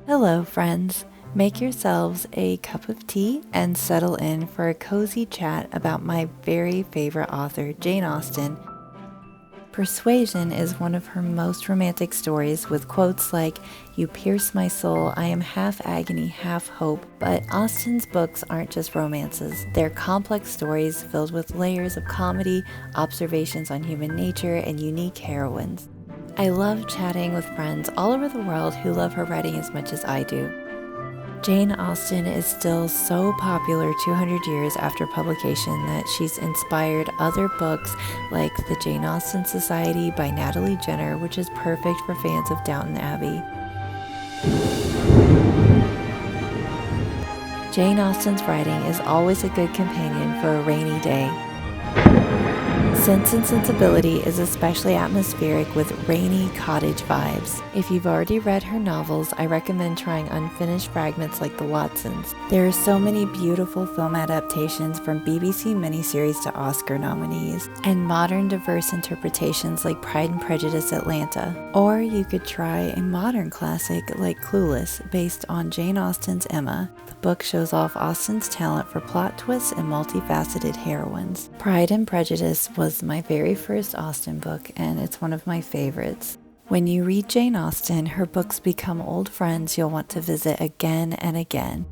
Hello, friends. Make yourselves a cup of tea and settle in for a cozy chat about my very favorite author, Jane Austen. Persuasion is one of her most romantic stories, with quotes like, "You pierce my soul, I am half agony, half hope." But Austen's books aren't just romances. They're complex stories filled with layers of comedy, observations on human nature, and unique heroines. I love chatting with friends all over the world who love her writing as much as I do. Jane Austen is still so popular 200 years after publication that she's inspired other books like The Jane Austen Society by Natalie Jenner, which is perfect for fans of Downton Abbey. Jane Austen's writing is always a good companion for a rainy day. Sense and Sensibility is especially atmospheric with rainy cottage vibes. If you've already read her novels, I recommend trying unfinished fragments like The Watsons. There are so many beautiful film adaptations from BBC miniseries to Oscar nominees, and modern diverse interpretations like Pride and Prejudice Atlanta. Or you could try a modern classic like Clueless, based on Jane Austen's Emma. The book shows off Austen's talent for plot twists and multifaceted heroines. Pride and Prejudice was my very first Austen book, and it's one of my favorites. When you read Jane Austen, her books become old friends you'll want to visit again and again.